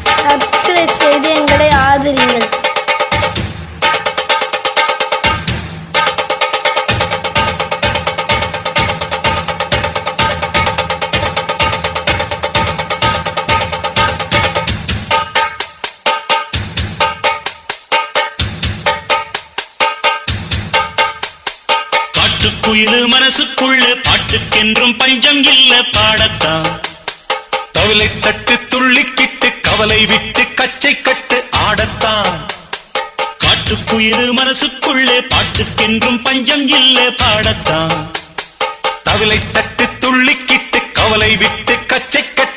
Subscribe செய்து எங்களை ஆதரியுங்கள். காட்டுக்குயிலு மனசுக்குள்ள பாட்டுக்கென்றும் பஞ்சம் இல்ல பாடத்தான். தவளை தட்டு துள்ளிக்கிட்டு கவலை விட்டு கச்சை கட்டு ஆடத்தான். காட்டுக்குயிலு மனசுக்குள்ளே பாட்டுக்கென்றும் பஞ்சம் இல்ல பாடத்தான். தவளை தட்டு துள்ளிக்கிட்டு கவலை விட்டு கச்சை கட்டு